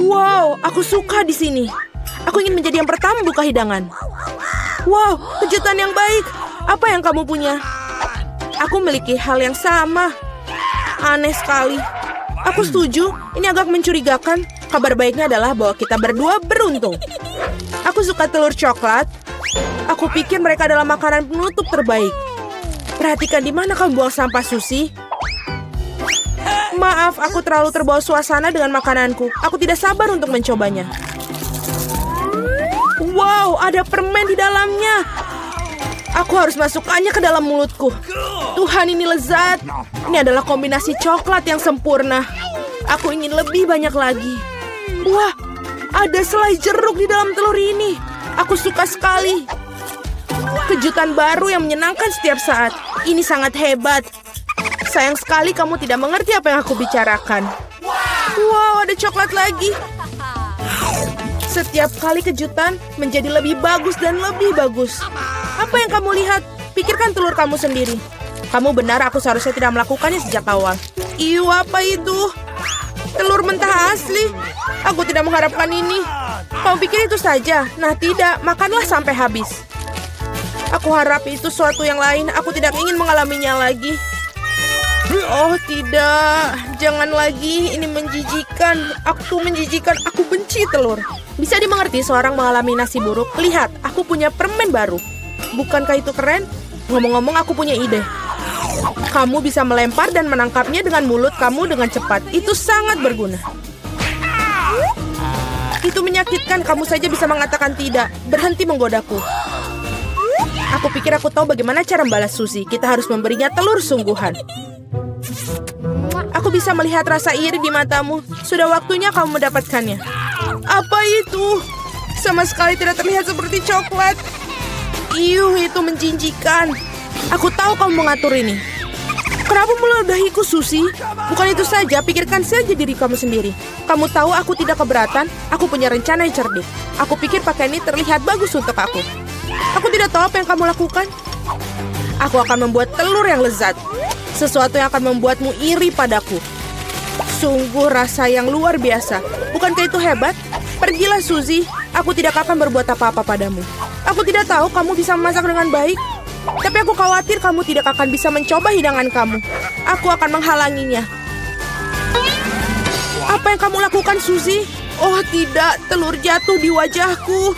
Wow, aku suka di sini. Aku ingin menjadi yang pertama buka hidangan. Wow, kejutan yang baik. Apa yang kamu punya? Aku memiliki hal yang sama. Aneh sekali. Aku setuju, ini agak mencurigakan. Kabar baiknya adalah bahwa kita berdua beruntung. Aku suka telur coklat. Aku pikir mereka adalah makanan penutup terbaik. Perhatikan di mana kamu buang sampah, Suzy. Maaf, aku terlalu terbawa suasana dengan makananku. Aku tidak sabar untuk mencobanya. Wow, ada permen di dalamnya. Aku harus masukkannya ke dalam mulutku. Tuhan, ini lezat. Ini adalah kombinasi coklat yang sempurna. Aku ingin lebih banyak lagi. Wah, ada selai jeruk di dalam telur ini. Aku suka sekali. Kejutan baru yang menyenangkan setiap saat. Ini sangat hebat. Sayang sekali kamu tidak mengerti apa yang aku bicarakan. Wow, ada coklat lagi. Setiap kali kejutan menjadi lebih bagus dan lebih bagus. Apa yang kamu lihat? Pikirkan telur kamu sendiri. Kamu benar, aku seharusnya tidak melakukannya sejak awal. Iu, apa itu? Telur mentah asli. Aku tidak mengharapkan ini. Kamu pikir itu saja? Nah, tidak. Makanlah sampai habis. Aku harap itu suatu yang lain. Aku tidak ingin mengalaminya lagi. Oh, tidak. Jangan lagi. Ini menjijikan. Aku menjijikan. Aku benci telur. Bisa dimengerti seorang mengalami nasi buruk. Lihat, aku punya permen baru. Bukankah itu keren? Ngomong-ngomong, aku punya ide. Kamu bisa melempar dan menangkapnya dengan mulut kamu dengan cepat. Itu sangat berguna. Itu menyakitkan. Kamu saja bisa mengatakan tidak. Berhenti menggodaku. Aku pikir aku tahu bagaimana cara membalas Suzy. Kita harus memberinya telur sungguhan. Aku bisa melihat rasa iri di matamu. Sudah waktunya kamu mendapatkannya. Apa itu? Sama sekali tidak terlihat seperti coklat. Iuh, itu menjijikkan. Aku tahu kamu mengatur ini. Kenapa meludahiku, Suzy? Bukan itu saja, pikirkan saja diri kamu sendiri. Kamu tahu aku tidak keberatan. Aku punya rencana yang cerdik. Aku pikir pakaian ini terlihat bagus untuk aku. Aku tidak tahu apa yang kamu lakukan. Aku akan membuat telur yang lezat. Sesuatu yang akan membuatmu iri padaku. Sungguh rasa yang luar biasa. Bukankah itu hebat? Pergilah, Suzy. Aku tidak akan berbuat apa-apa padamu. Aku tidak tahu kamu bisa memasak dengan baik. Tapi aku khawatir kamu tidak akan bisa mencoba hidangan kamu. Aku akan menghalanginya. Apa yang kamu lakukan, Suzy? Oh tidak, telur jatuh di wajahku.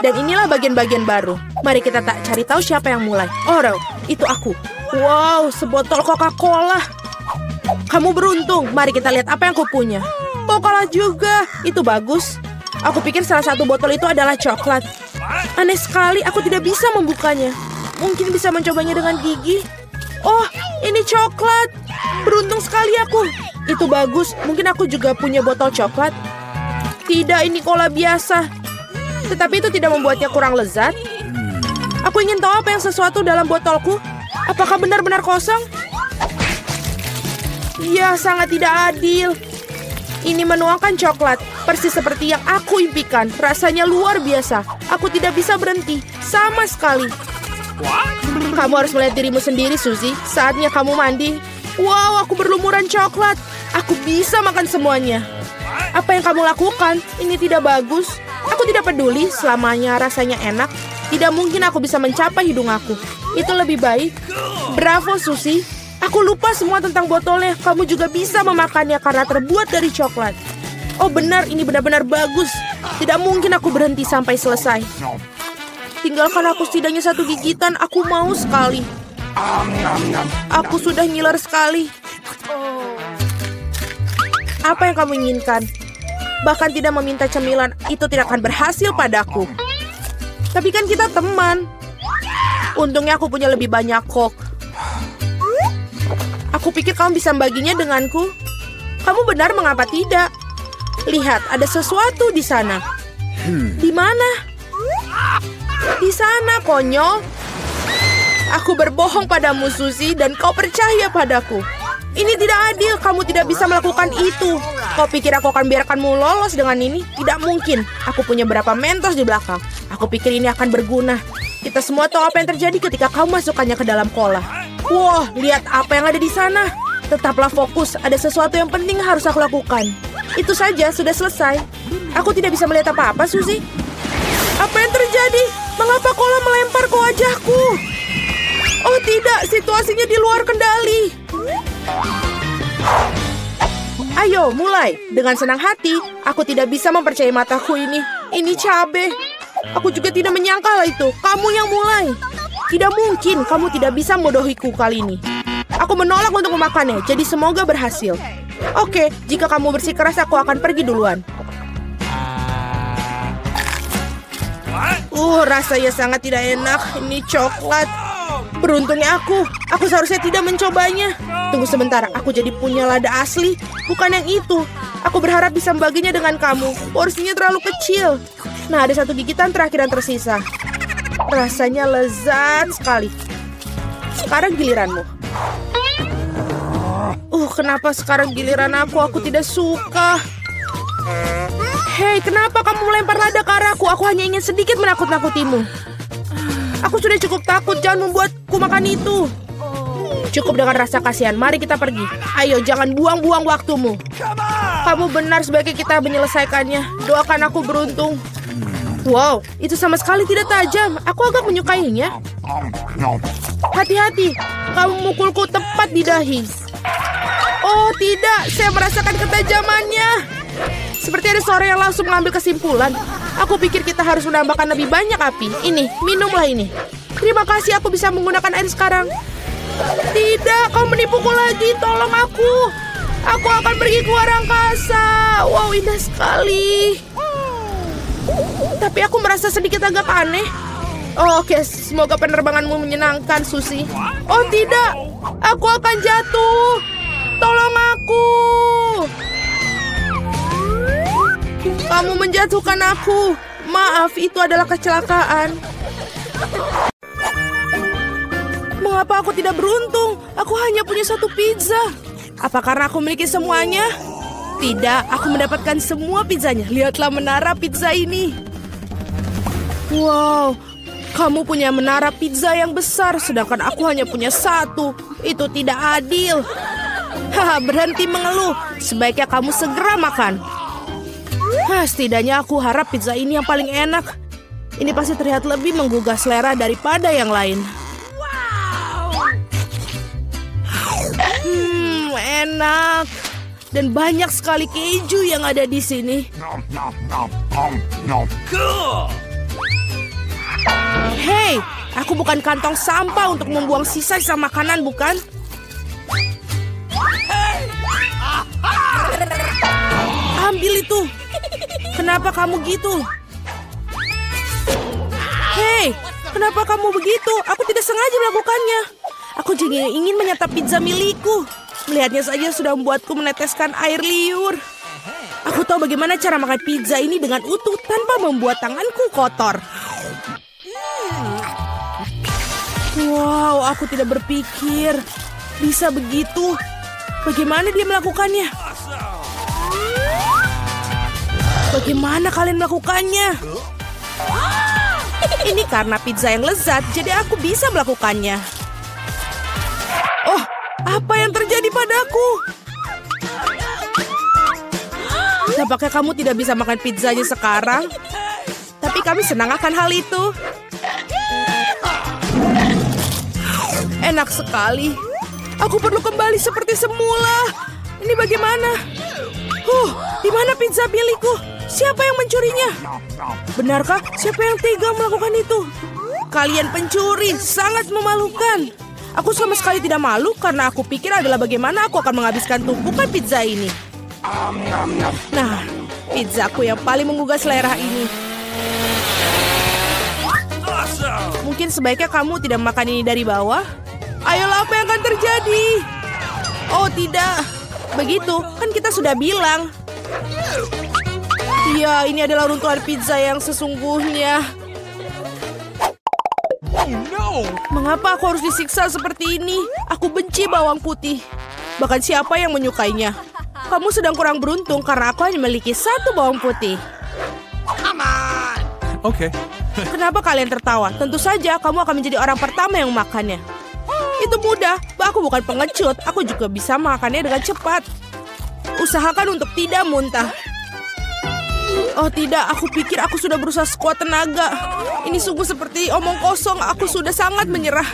Dan inilah bagian-bagian baru. Mari kita tak cari tahu siapa yang mulai. Oh, itu aku. Wow, sebotol Coca-Cola. Kamu beruntung. Mari kita lihat apa yang aku punya. Coca-Cola juga. Itu bagus. Aku pikir salah satu botol itu adalah coklat. Aneh sekali, aku tidak bisa membukanya. Mungkin bisa mencobanya dengan gigi. Oh, ini coklat. Beruntung sekali aku. Itu bagus. Mungkin aku juga punya botol coklat. Tidak, ini cola biasa. Tetapi itu tidak membuatnya kurang lezat. Aku ingin tahu apa yang sesuatu dalam botolku. Apakah benar-benar kosong? Ya, sangat tidak adil. Ini menuangkan coklat, persis seperti yang aku impikan. Rasanya luar biasa. Aku tidak bisa berhenti, sama sekali. Kamu harus melihat dirimu sendiri, Suzy. Saatnya kamu mandi. Wow, aku berlumuran coklat. Aku bisa makan semuanya. Apa yang kamu lakukan? Ini tidak bagus. Aku tidak peduli, selamanya rasanya enak. Tidak mungkin aku bisa mencapai hidung aku. Itu lebih baik. Bravo, Suzy. Aku lupa semua tentang botolnya. Kamu juga bisa memakannya karena terbuat dari coklat. Oh benar, ini benar-benar bagus. Tidak mungkin aku berhenti sampai selesai. Tinggalkan aku setidaknya satu gigitan. Aku mau sekali. Aku sudah ngiler sekali. Apa yang kamu inginkan? Bahkan tidak meminta cemilan, itu tidak akan berhasil padaku. Tapi kan kita teman. Untungnya aku punya lebih banyak Coke. Aku pikir kamu bisa membaginya denganku. Kamu benar, mengapa tidak? Lihat, ada sesuatu di sana. Di mana? Di sana, konyol. Aku berbohong padamu, Suzy, dan kau percaya padaku. Ini tidak adil, kamu tidak bisa melakukan itu. Kau pikir aku akan biarkanmu lolos dengan ini? Tidak mungkin. Aku punya berapa Mentos di belakang. Aku pikir ini akan berguna. Kita semua tahu apa yang terjadi ketika kamu masukkannya ke dalam cola. Wow, lihat apa yang ada di sana. Tetaplah fokus, ada sesuatu yang penting harus aku lakukan. Itu saja, sudah selesai. Aku tidak bisa melihat apa-apa, Suzy. Apa yang terjadi? Mengapa kolam melempar ke wajahku? Oh tidak, situasinya di luar kendali. Ayo, mulai. Dengan senang hati, aku tidak bisa mempercayai mataku ini. Ini cabe. Aku juga tidak menyangka hal itu. Kamu yang mulai. Tidak mungkin kamu tidak bisa membodohiku kali ini. Aku menolak untuk memakannya, jadi semoga berhasil. Oke, jika kamu bersikeras, aku akan pergi duluan. Rasanya sangat tidak enak. Ini coklat. Beruntungnya aku seharusnya tidak mencobanya. Tunggu sebentar, aku jadi punya lada asli. Bukan yang itu. Aku berharap bisa membaginya dengan kamu. Porsinya terlalu kecil. Nah, ada satu gigitan terakhir yang tersisa. Rasanya lezat sekali. Sekarang giliranmu. Kenapa sekarang giliran aku? Aku tidak suka. Hei, kenapa kamu melempar lada ke arahku? Aku hanya ingin sedikit menakut-nakutimu. Aku sudah cukup takut, jangan membuatku makan itu. Cukup dengan rasa kasihan, mari kita pergi. Ayo, jangan buang-buang waktumu. Kamu benar, sebaiknya kita menyelesaikannya. Doakan aku beruntung. Wow, itu sama sekali tidak tajam. Aku agak menyukainya. Hati-hati, kamu memukulku tepat di dahi. Oh tidak, saya merasakan ketajamannya. Seperti ada seorang yang langsung mengambil kesimpulan. Aku pikir kita harus menambahkan lebih banyak api. Ini, minumlah ini. Terima kasih, aku bisa menggunakan air sekarang. Tidak, kau menipuku lagi. Tolong aku. Aku akan pergi ke luar angkasa. Wow, indah sekali. Tapi aku merasa sedikit agak aneh. Oke, semoga penerbanganmu menyenangkan, Suzy. Oh tidak, aku akan jatuh. Tolong aku. Kamu menjatuhkan aku. Maaf, itu adalah kecelakaan. Mengapa aku tidak beruntung? Aku hanya punya satu pizza. Apa karena aku memiliki semuanya? Tidak, aku mendapatkan semua pizzanya. Lihatlah menara pizza ini. Wow, kamu punya menara pizza yang besar, sedangkan aku hanya punya satu. Itu tidak adil. Haha, berhenti mengeluh. Sebaiknya kamu segera makan. Setidaknya aku harap pizza ini yang paling enak. Ini pasti terlihat lebih menggugah selera daripada yang lain. Enak. Dan banyak sekali keju yang ada di sini. Hei, aku bukan kantong sampah untuk membuang sisa-sisa makanan, bukan? Ambil itu. Kenapa kamu gitu? Hei, kenapa kamu begitu? Aku tidak sengaja melakukannya. Aku juga ingin menyantap pizza milikku. Melihatnya saja sudah membuatku meneteskan air liur. Aku tahu bagaimana cara makan pizza ini dengan utuh tanpa membuat tanganku kotor. Wow, aku tidak berpikir bisa begitu. Bagaimana dia melakukannya? Bagaimana kalian melakukannya? Ini karena pizza yang lezat, jadi aku bisa melakukannya. Oh, apa yang terjadi padaku? Tampaknya kamu tidak bisa makan pizzanya sekarang. Tapi kami senang akan hal itu. Enak sekali. Aku perlu kembali seperti semula. Ini bagaimana? Di mana pizza milikku? Siapa yang mencurinya? Benarkah? Siapa yang tega melakukan itu? Kalian pencuri, sangat memalukan. Aku sama sekali tidak malu karena aku pikir adalah bagaimana aku akan menghabiskan tumpukan pizza ini. Nah, pizzaku yang paling menggugah selera ini. Mungkin sebaiknya kamu tidak makan ini dari bawah. Ayolah, apa yang akan terjadi? Oh tidak, begitu kan kita sudah bilang. Iya, ini adalah runtuhan pizza yang sesungguhnya. Mengapa aku harus disiksa seperti ini? Aku benci bawang putih. Bahkan siapa yang menyukainya? Kamu sedang kurang beruntung karena aku hanya memiliki satu bawang putih. Oke. Kenapa kalian tertawa? Tentu saja kamu akan menjadi orang pertama yang memakannya. Itu mudah. Aku bukan pengecut. Aku juga bisa makannya dengan cepat. Usahakan untuk tidak muntah. Oh tidak, aku pikir aku sudah berusaha sekuat tenaga. Ini sungguh seperti omong kosong. Aku sudah sangat menyerah.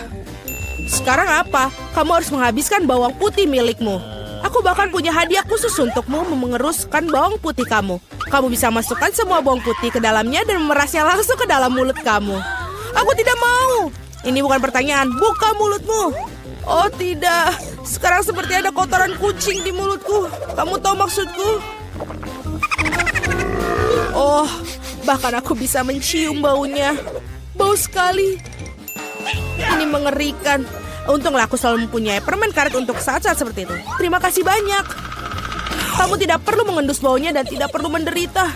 Sekarang apa? Kamu harus menghabiskan bawang putih milikmu. Aku bahkan punya hadiah khusus untukmu mengeruskan bawang putih kamu. Kamu bisa masukkan semua bawang putih ke dalamnya dan memerasnya langsung ke dalam mulut kamu. Aku tidak mau. Ini bukan pertanyaan. Buka mulutmu. Oh tidak. Sekarang seperti ada kotoran kucing di mulutku. Kamu tahu maksudku? Oh, bahkan aku bisa mencium baunya. Bau sekali. Ini mengerikan. Untunglah aku selalu mempunyai permen karet untuk saat-saat seperti itu. Terima kasih banyak. Kamu tidak perlu mengendus baunya dan tidak perlu menderita.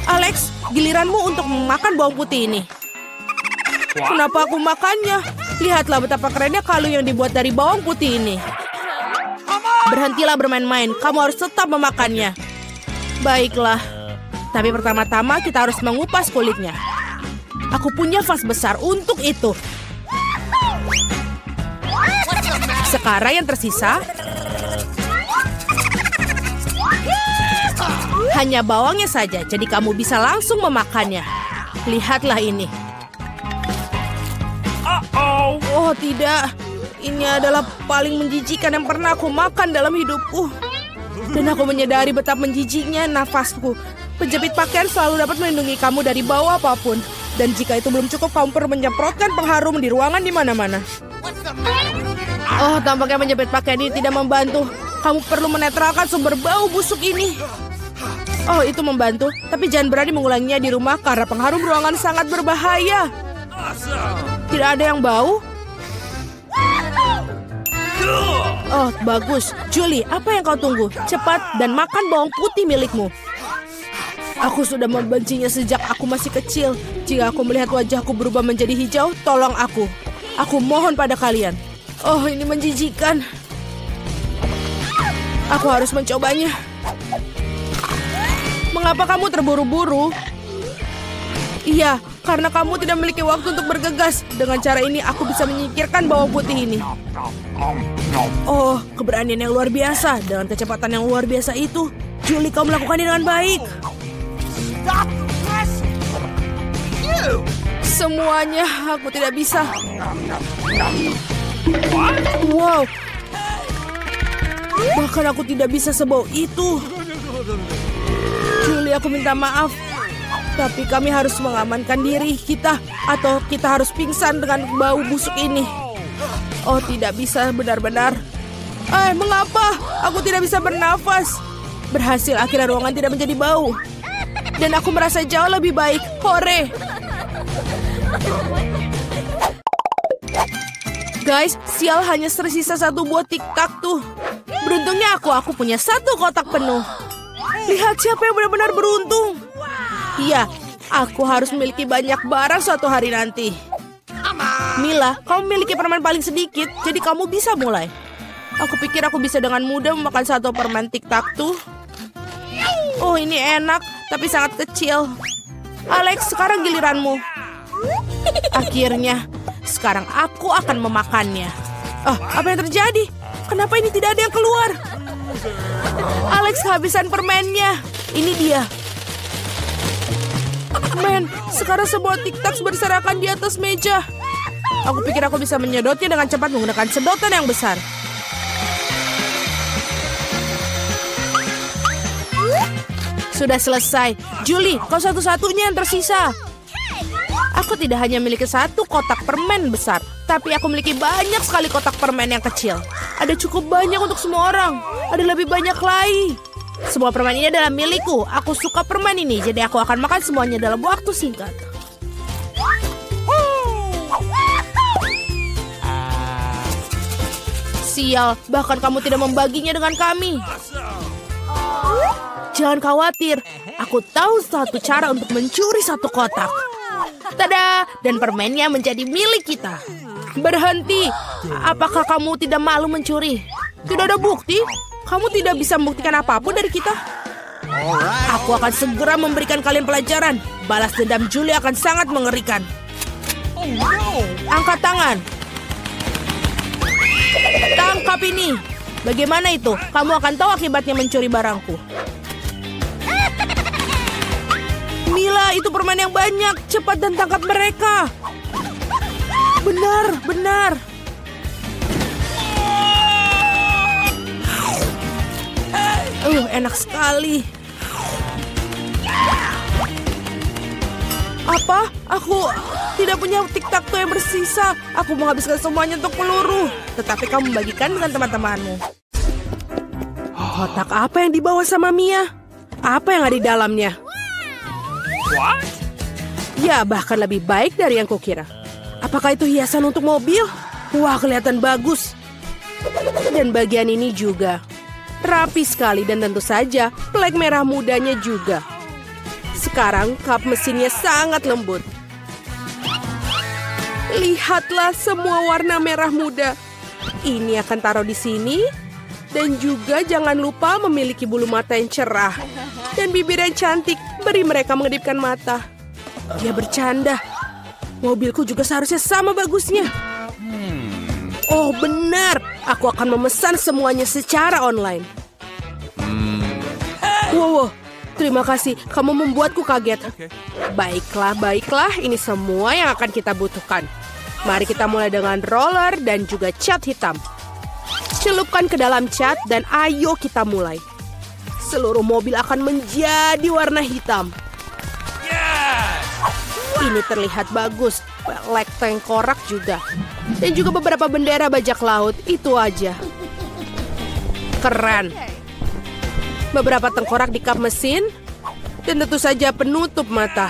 Alex, giliranmu untuk memakan bawang putih ini. Kenapa aku makannya? Lihatlah betapa kerennya kalung yang dibuat dari bawang putih ini. Berhentilah bermain-main. Kamu harus tetap memakannya. Baiklah. Tapi pertama-tama kita harus mengupas kulitnya. Aku punya vas besar untuk itu. Sekarang yang tersisa hanya bawangnya saja, jadi kamu bisa langsung memakannya. Lihatlah ini. Oh tidak, ini adalah paling menjijikan yang pernah aku makan dalam hidupku. Dan aku menyadari betapa menjijiknya nafasku. Penjepit pakaian selalu dapat melindungi kamu dari bau apapun. Dan jika itu belum cukup, kamu perlu menyemprotkan pengharum di ruangan di mana-mana. Oh, tampaknya menjepit pakaian ini tidak membantu. Kamu perlu menetralkan sumber bau busuk ini. Oh, itu membantu. Tapi jangan berani mengulanginya di rumah karena pengharum ruangan sangat berbahaya. Tidak ada yang bau? Oh, bagus. Julie, apa yang kau tunggu? Cepat dan makan bawang putih milikmu. Aku sudah membencinya sejak aku masih kecil. Jika aku melihat wajahku berubah menjadi hijau, tolong aku. Aku mohon pada kalian. Oh, ini menjijikan. Aku harus mencobanya. Mengapa kamu terburu-buru? Iya, karena kamu tidak memiliki waktu untuk bergegas. Dengan cara ini, aku bisa menyingkirkan bawang putih ini. Oh, keberanian yang luar biasa. Dengan kecepatan yang luar biasa itu, Julie, kau melakukannya dengan baik. Semuanya, aku tidak bisa. Wow. Bahkan aku tidak bisa sebau itu. Julie, aku minta maaf. Tapi kami harus mengamankan diri kita. Atau kita harus pingsan dengan bau busuk ini. Oh, tidak bisa benar-benar. Mengapa? Aku tidak bisa bernafas. Berhasil, akhirnya ruangan tidak menjadi bau. Dan aku merasa jauh lebih baik. Hore! Guys, sial, hanya tersisa satu buah tiktak tuh. Beruntungnya aku punya satu kotak penuh. Lihat siapa yang benar-benar beruntung. Iya, aku harus memiliki banyak barang suatu hari nanti. Mila, kamu memiliki permen paling sedikit, jadi kamu bisa mulai. Aku pikir aku bisa dengan mudah memakan satu permen tiktak tuh. Oh, ini enak, tapi sangat kecil. Alex, sekarang giliranmu. Akhirnya, sekarang aku akan memakannya. Apa yang terjadi? Kenapa ini tidak ada yang keluar? Alex kehabisan permennya. Ini dia. Men, sekarang semua tiktak berserakan di atas meja. Aku pikir aku bisa menyedotnya dengan cepat menggunakan sedotan yang besar. Sudah selesai. Julie, kau satu-satunya yang tersisa. Aku tidak hanya memiliki satu kotak permen besar, tapi aku memiliki banyak sekali kotak permen yang kecil. Ada cukup banyak untuk semua orang. Ada lebih banyak lagi. Semua permen ini adalah milikku. Aku suka permen ini, jadi aku akan makan semuanya dalam waktu singkat. Sial, bahkan kamu tidak membaginya dengan kami. Jangan khawatir, aku tahu satu cara untuk mencuri satu kotak. Tada! Dan permennya menjadi milik kita. Berhenti! Apakah kamu tidak malu mencuri? Tidak ada bukti. Kamu tidak bisa membuktikan apapun dari kita. Aku akan segera memberikan kalian pelajaran. Balas dendam Julie akan sangat mengerikan. Angkat tangan. Tangkap ini. Bagaimana itu? Kamu akan tahu akibatnya mencuri barangku. Mila, itu permen yang banyak. Cepat dan tangkap mereka. Benar, benar. Enak sekali. Apa? Aku tidak punya tic-tac-toe yang bersisa. Aku menghabiskan semuanya untuk peluru. Tetapi kamu bagikan dengan teman-temanmu. Kotak apa yang dibawa sama Mia? Apa yang ada di dalamnya? What? Ya, bahkan lebih baik dari yang kukira. Apakah itu hiasan untuk mobil? Wah, kelihatan bagus. Dan bagian ini juga. Rapi sekali dan tentu saja plek merah mudanya juga. Sekarang kap mesinnya sangat lembut. Lihatlah semua warna merah muda. Ini akan taruh di sini. Dan juga jangan lupa memiliki bulu mata yang cerah. Dan bibir yang cantik. Beri mereka mengedipkan mata. Dia bercanda. Mobilku juga seharusnya sama bagusnya. Oh benar. Aku akan memesan semuanya secara online. Wow. Terima kasih, kamu membuatku kaget. Baiklah, baiklah, ini semua yang akan kita butuhkan. Mari kita mulai dengan roller dan juga cat hitam. Celupkan ke dalam cat dan ayo kita mulai. Seluruh mobil akan menjadi warna hitam. Ini terlihat bagus, pelek tengkorak juga. Dan juga beberapa bendera bajak laut, itu aja. Keren. Beberapa tengkorak di kap mesin, dan tentu saja penutup mata.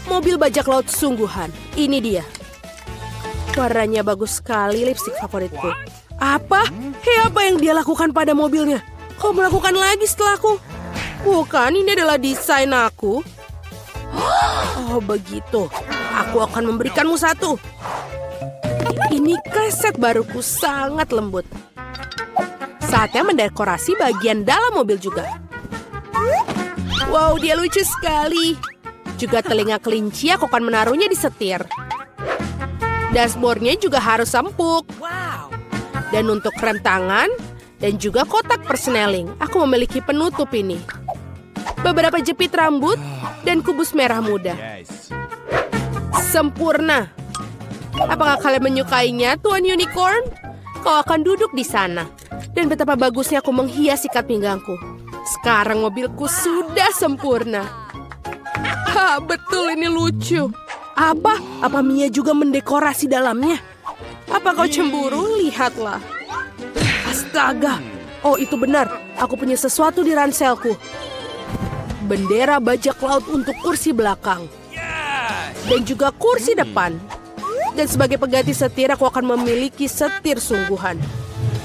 Mobil bajak laut sungguhan. Ini dia. Warnanya bagus sekali, lipstik favoritku. Apa? Hei, apa yang dia lakukan pada mobilnya? Kau melakukan lagi setelahku? Bukan, ini adalah desain aku. Oh, begitu. Aku akan memberikanmu satu. Ini kaset baruku sangat lembut. Saatnya mendekorasi bagian dalam mobil juga. Wow, dia lucu sekali. Juga telinga kelinci aku akan menaruhnya di setir. Dashboardnya juga harus empuk. Dan untuk rem tangan dan juga kotak persneling, aku memiliki penutup ini. Beberapa jepit rambut dan kubus merah muda. Sempurna. Apakah kalian menyukainya, Tuan Unicorn? Kau akan duduk di sana. Dan betapa bagusnya aku menghias ikat pinggangku. Sekarang mobilku sudah sempurna. Ha, betul ini lucu. Apa? Apa Mia juga mendekorasi dalamnya? Apa kau cemburu? Lihatlah. Astaga. Oh, itu benar. Aku punya sesuatu di ranselku. Bendera bajak laut untuk kursi belakang. Dan juga kursi depan. Dan sebagai pengganti setir, aku akan memiliki setir sungguhan.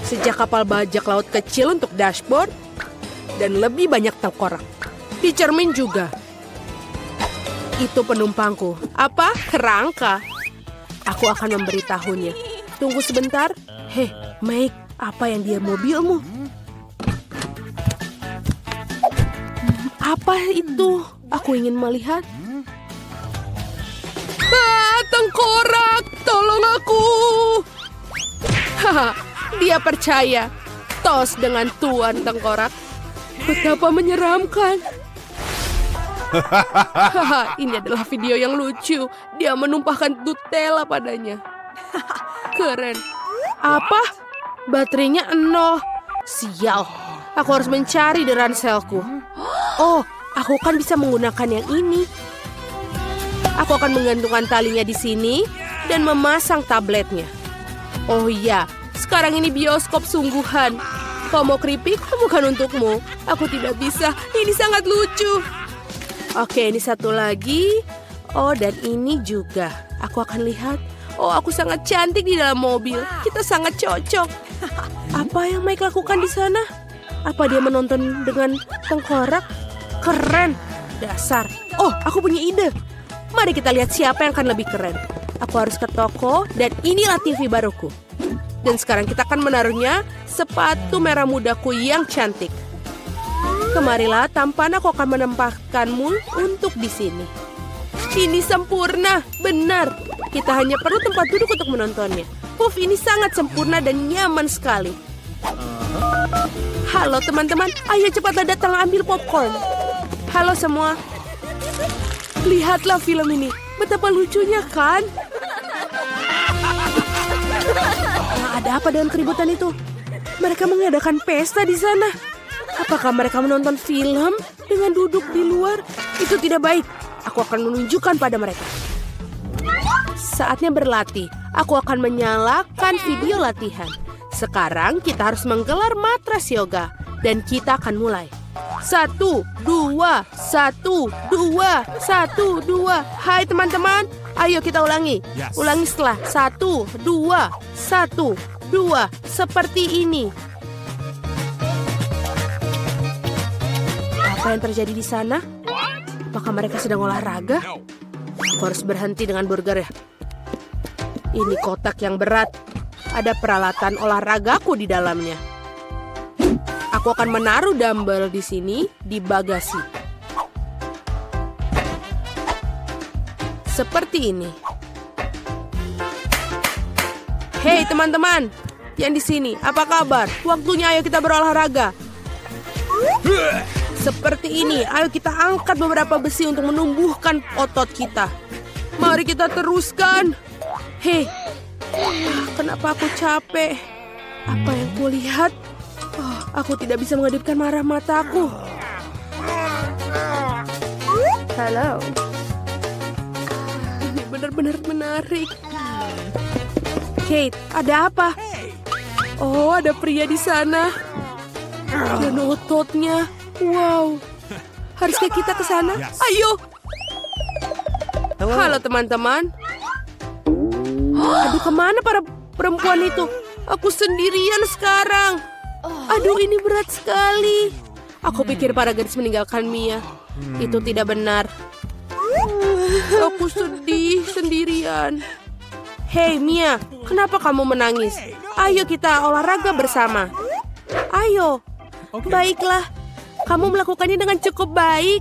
Sejak kapal bajak laut kecil untuk dashboard. Dan lebih banyak tengkorak. Di cermin juga. Itu penumpangku. Apa? Kerangka. Aku akan memberitahunya. Tunggu sebentar. Hei, Mike, apa yang dia mobilmu? Apa itu? Aku ingin melihat. Ah, tengkorak! Tolong aku! Haha, dia percaya. Tos dengan Tuan Tengkorak. Betapa menyeramkan. Haha, ini adalah video yang lucu. Dia menumpahkan Nutella padanya. Keren. Apa? Baterainya 0. Sial. Aku harus mencari di ranselku. Oh, aku kan bisa menggunakan yang ini. Aku akan menggantungkan talinya di sini dan memasang tabletnya. Oh iya, sekarang ini bioskop sungguhan. Kau mau keripik? Bukan untukmu. Aku tidak bisa. Ini sangat lucu. Oke, ini satu lagi. Oh, dan ini juga. Aku akan lihat. Oh, aku sangat cantik di dalam mobil. Kita sangat cocok. Apa yang Mike lakukan di sana? Apa dia menonton dengan tengkorak? Keren. Dasar. Oh, aku punya ide. Mari kita lihat siapa yang akan lebih keren. Aku harus ke toko dan inilah TV baruku. Dan sekarang kita akan menaruhnya sepatu merah mudaku yang cantik. Kemarilah, tampan aku akan menempatkanmu untuk di sini. Ini sempurna, benar. Kita hanya perlu tempat duduk untuk menontonnya. Puff ini sangat sempurna dan nyaman sekali. Halo teman-teman, ayo cepatlah datang ambil popcorn. Halo semua. Lihatlah film ini, betapa lucunya kan? Ada apa dengan keributan itu? Mereka mengadakan pesta di sana. Apakah mereka menonton film dengan duduk di luar? Itu tidak baik. Aku akan menunjukkan pada mereka. Saatnya berlatih. Aku akan menyalakan video latihan. Sekarang kita harus menggelar matras yoga. Dan kita akan mulai. 1, 2, 1, 2, 1, 2. Hai teman-teman, ayo kita ulangi. Ulangi setelah 1, 2, 1, 2. Seperti ini. Apa yang terjadi di sana? Apakah mereka sedang olahraga? Aku harus berhenti dengan burger ya. Ini kotak yang berat. Ada peralatan olahragaku di dalamnya. Aku akan menaruh dumbbell di sini di bagasi. Seperti ini. Hei teman-teman, yang di sini, apa kabar? Waktunya ayo kita berolahraga. Seperti ini, ayo kita angkat beberapa besi untuk menumbuhkan otot kita. Mari kita teruskan. Hei, kenapa aku capek? Apa yang kulihat? Oh, aku tidak bisa mengedipkan marah mataku. Halo. Ini benar-benar menarik. Kate, ada apa? Oh, ada pria di sana. Dan ototnya. Wow. Haruskah kita ke sana? Ayo. Halo teman-teman. Aduh, kemana para perempuan itu? Aku sendirian sekarang. Aduh, ini berat sekali. Aku pikir para gadis meninggalkan Mia. Itu tidak benar. Aku sedih sendirian. Hei Mia, kenapa kamu menangis? Ayo kita olahraga bersama. Ayo. Baiklah. Kamu melakukannya dengan cukup baik.